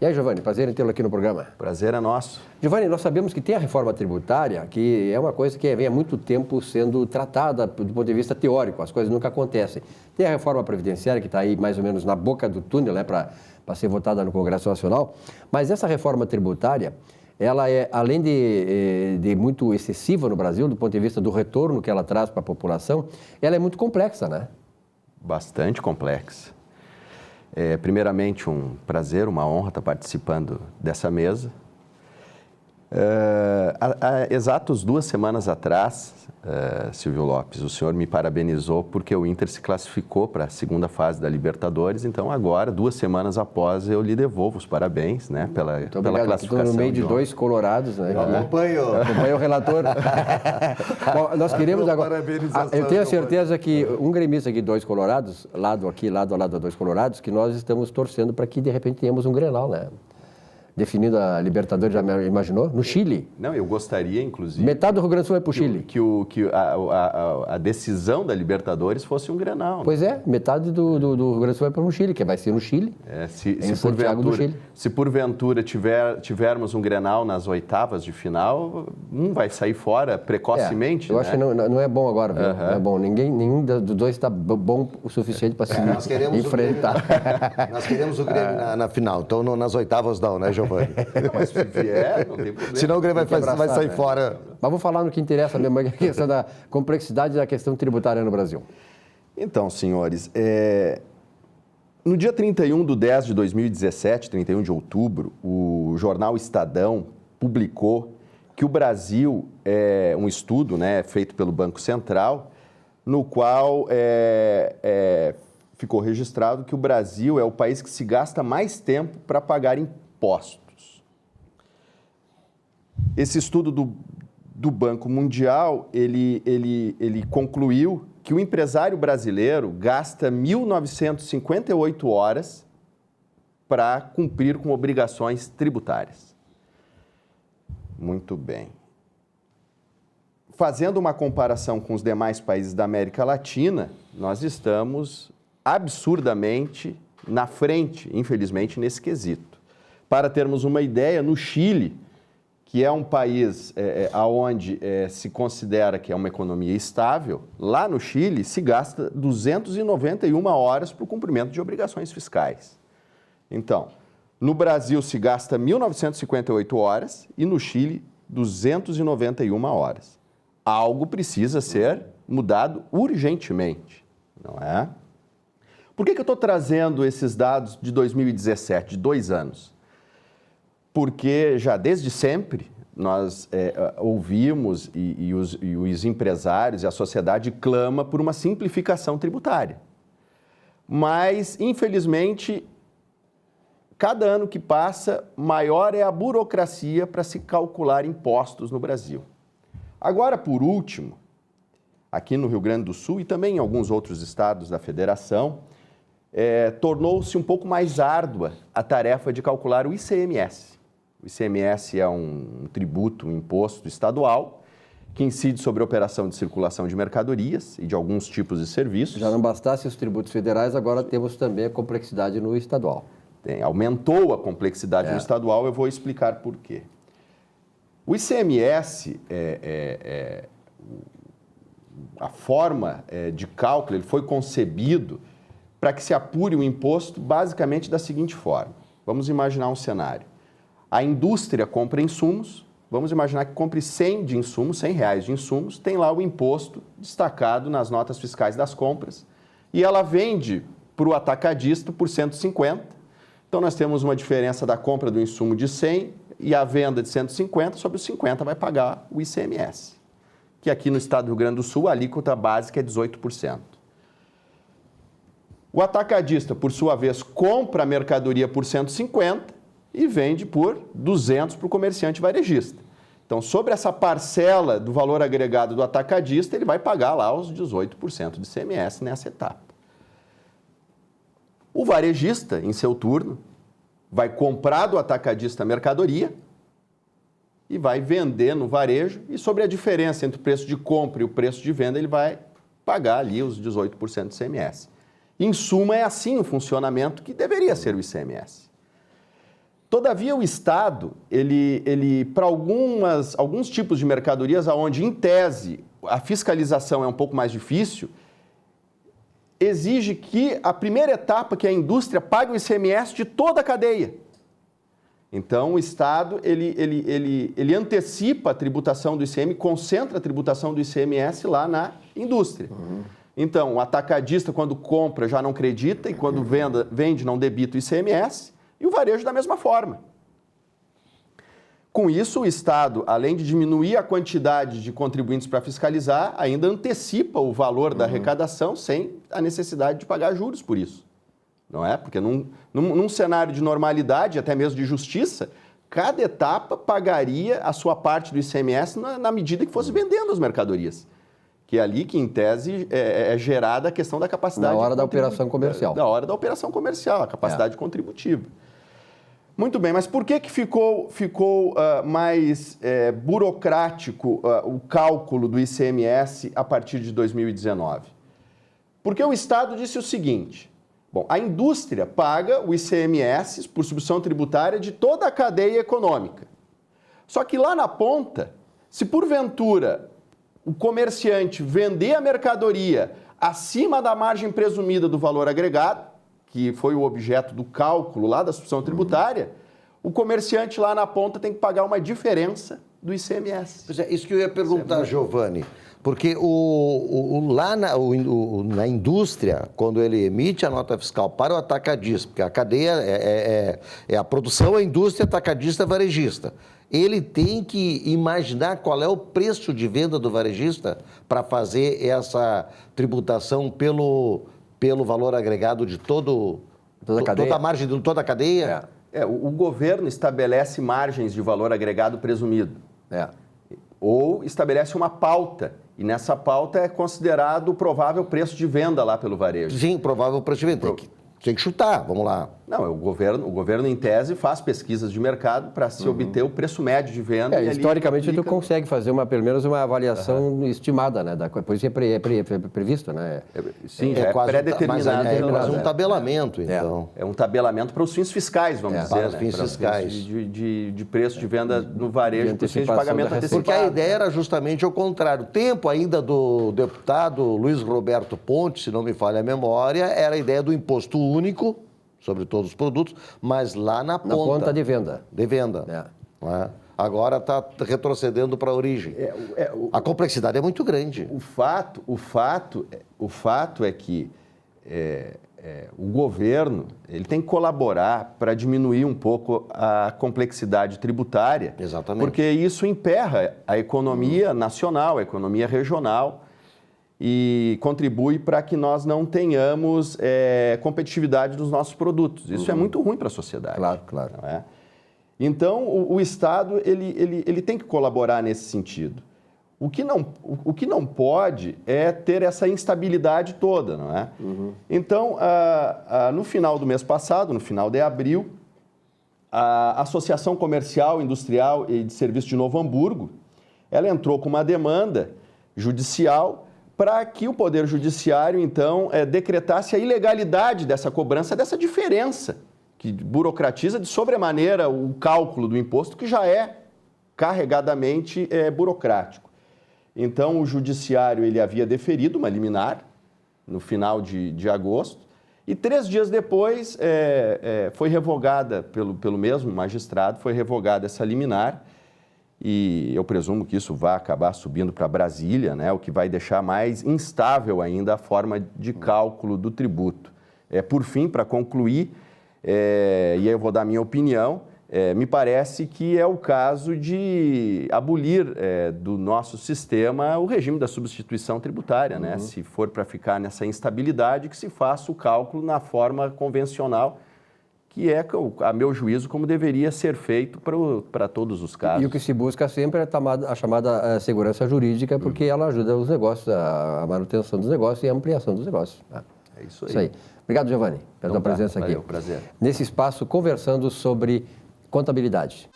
E aí, Giovanni, prazer em tê-lo aqui no programa. Prazer é nosso. Giovanni, nós sabemos que tem a reforma tributária, que é uma coisa que vem há muito tempo sendo tratada do ponto de vista teórico, as coisas nunca acontecem. Tem a reforma previdenciária, que está aí mais ou menos na boca do túnel, né, para ser votada no Congresso Nacional, mas essa reforma tributária, ela é, além de muito excessiva no Brasil, do ponto de vista do retorno que ela traz para a população, ela é muito complexa, né? Bastante complexa. Primeiramente, um prazer, uma honra estar participando dessa mesa. Há exatos 2 semanas atrás, Silvio Lopes, o senhor me parabenizou porque o Inter se classificou para a segunda fase da Libertadores. Então, agora, 2 semanas após, eu lhe devolvo os parabéns, né, pela classificação. Estou no meio de 2 colorados, né? Eu acompanho o relator. Bom, nós queremos agora... Eu tenho a certeza que um gremista aqui, 2 colorados, lado a lado 2 colorados, que nós estamos torcendo para que, de repente, tenhamos um Grenal, né? Definindo a Libertadores, já imaginou? No Chile. Não, eu gostaria, inclusive... Metade do Rio Grande do Sul vai para o Chile. Que a decisão da Libertadores fosse um Grenal. Né? Pois é, metade do Rio Grande do Sul vai para o Chile, que vai ser no Chile. Se porventura tivermos um Grenal nas oitavas de final, um vai sair fora precocemente. Eu acho que não é bom agora, viu? Não é bom. Nenhum dos dois está bom o suficiente para se enfrentar. Nós queremos o Grêmio na final, então nas oitavas não, né, Giovanni? Mas se vier, não tem problema. Senão o Grêmio vai sair fora. Mas vou falar no que interessa mesmo, a questão da complexidade da questão tributária no Brasil. Então, senhores, no dia 31/10/2017, 31 de outubro, o jornal Estadão publicou que o Brasil um estudo, né, feito pelo Banco Central, no qual ficou registrado que o Brasil é o país que se gasta mais tempo para pagar impostos. Esse estudo do Banco Mundial, ele concluiu que o empresário brasileiro gasta 1.958 horas para cumprir com obrigações tributárias. Muito bem. Fazendo uma comparação com os demais países da América Latina, nós estamos absurdamente na frente, infelizmente, nesse quesito. Para termos uma ideia, no Chile, que é um país onde se considera que é uma economia estável, lá no Chile se gasta 291 horas para o cumprimento de obrigações fiscais. Então, no Brasil se gasta 1.958 horas e no Chile 291 horas. Algo precisa ser mudado urgentemente, não é? Por que eu estou trazendo esses dados de 2017, de 2 anos? Porque já desde sempre nós ouvimos e os empresários e a sociedade clama por uma simplificação tributária. Mas, infelizmente, cada ano que passa, maior é a burocracia para se calcular impostos no Brasil. Agora, por último, aqui no Rio Grande do Sul e também em alguns outros estados da federação, tornou-se um pouco mais árdua a tarefa de calcular o ICMS. O ICMS é um tributo, um imposto estadual que incide sobre a operação de circulação de mercadorias e de alguns tipos de serviços. Já não bastasse os tributos federais, agora temos também a complexidade no estadual. Aumentou a complexidade no estadual, eu vou explicar por quê. O ICMS, a forma de cálculo, ele foi concebido para que se apure o imposto basicamente da seguinte forma. Vamos imaginar um cenário. A indústria compra insumos, vamos imaginar que compre 100 de insumos, R$100 de insumos, tem lá o imposto destacado nas notas fiscais das compras e ela vende para o atacadista por 150. Então, nós temos uma diferença da compra do insumo de 100 e a venda de 150, sobre os 50 vai pagar o ICMS, que aqui no estado do Rio Grande do Sul a alíquota básica é 18%. O atacadista, por sua vez, compra a mercadoria por 150 e vende por 200 para o comerciante varejista. Então, sobre essa parcela do valor agregado do atacadista, ele vai pagar lá os 18% de ICMS nessa etapa. O varejista, em seu turno, vai comprar do atacadista a mercadoria e vai vender no varejo e sobre a diferença entre o preço de compra e o preço de venda, ele vai pagar ali os 18% de ICMS. Em suma, é assim o funcionamento que deveria ser o ICMS. Todavia, o Estado, ele para alguns tipos de mercadorias, onde, em tese, a fiscalização é um pouco mais difícil, exige que a primeira etapa, que é a indústria, pague o ICMS de toda a cadeia. Então, o Estado, ele antecipa a tributação do ICM, concentra a tributação do ICMS lá na indústria. Então, o atacadista, quando compra, já não acredita, e quando vende, não debita o ICMS, e o varejo da mesma forma. Com isso, o Estado, além de diminuir a quantidade de contribuintes para fiscalizar, ainda antecipa o valor da arrecadação sem a necessidade de pagar juros por isso. Não é? Porque num cenário de normalidade, até mesmo de justiça, cada etapa pagaria a sua parte do ICMS na medida que fosse vendendo as mercadorias. Que é ali que, em tese, é gerada a questão da capacidade... Na hora da operação comercial. Da hora da operação comercial, a capacidade contributiva. Muito bem, mas por que ficou mais burocrático o cálculo do ICMS a partir de 2019? Porque o Estado disse o seguinte: bom, a indústria paga o ICMS por substituição tributária de toda a cadeia econômica. Só que lá na ponta, se porventura o comerciante vender a mercadoria acima da margem presumida do valor agregado, que foi o objeto do cálculo lá da substituição tributária, o comerciante lá na ponta tem que pagar uma diferença do ICMS. Pois é, isso que eu ia perguntar, Giovanni, porque na indústria, quando ele emite a nota fiscal para o atacadista, porque a cadeia é a produção, a indústria, atacadista, varejista, ele tem que imaginar qual é o preço de venda do varejista para fazer essa tributação pelo valor agregado de toda a margem de toda a cadeia? O governo estabelece margens de valor agregado presumido. Ou estabelece uma pauta. E nessa pauta é considerado o provável preço de venda lá pelo varejo. Sim, provável preço de venda. Tem que chutar, vamos lá. Não, o governo, em tese, faz pesquisas de mercado para se obter o preço médio de venda. Historicamente, tu consegue fazer pelo menos uma avaliação estimada, né? Pois é previsto, né? Sim, já é pré-determinado. É quase um tabelamento, então. É um tabelamento para os fins fiscais, vamos dizer. Para os fins fiscais. De preço de venda no varejo, por fins de pagamento antecipado. Porque a ideia era justamente o contrário. O tempo ainda do deputado Luiz Roberto Pontes, se não me falha a memória, era a ideia do imposto único sobre todos os produtos, mas lá na ponta. Na ponta de venda. De venda. Agora está retrocedendo para a origem. A complexidade é muito grande. O fato é que o governo ele tem que colaborar para diminuir um pouco a complexidade tributária. Exatamente. Porque isso emperra a economia nacional, a economia regional, e contribui para que nós não tenhamos competitividade dos nossos produtos. Isso é muito ruim para a sociedade. Claro. Não é? Então, o Estado ele tem que colaborar nesse sentido. O que não pode é ter essa instabilidade toda, não é? Então, no final do mês passado, no final de abril, a Associação Comercial, Industrial e de Serviços de Novo Hamburgo, ela entrou com uma demanda judicial para que o Poder Judiciário, então, decretasse a ilegalidade dessa cobrança, dessa diferença, que burocratiza de sobremaneira o cálculo do imposto, que já é carregadamente burocrático. Então, o Judiciário ele havia deferido uma liminar no final de agosto, e 3 dias depois foi revogada pelo mesmo magistrado, foi revogada essa liminar, e eu presumo que isso vai acabar subindo para Brasília, né, o que vai deixar mais instável ainda a forma de cálculo do tributo. Por fim, para concluir, e aí eu vou dar a minha opinião, me parece que é o caso de abolir do nosso sistema o regime da substituição tributária, né? Se for para ficar nessa instabilidade, que se faça o cálculo na forma convencional, que é, a meu juízo, como deveria ser feito para todos os casos. E o que se busca sempre é a chamada segurança jurídica, porque ela ajuda os negócios, a manutenção dos negócios e a ampliação dos negócios. É isso aí. Obrigado, Giovanni, pela tua presença aqui. Valeu, prazer. Nesse espaço, conversando sobre contabilidade.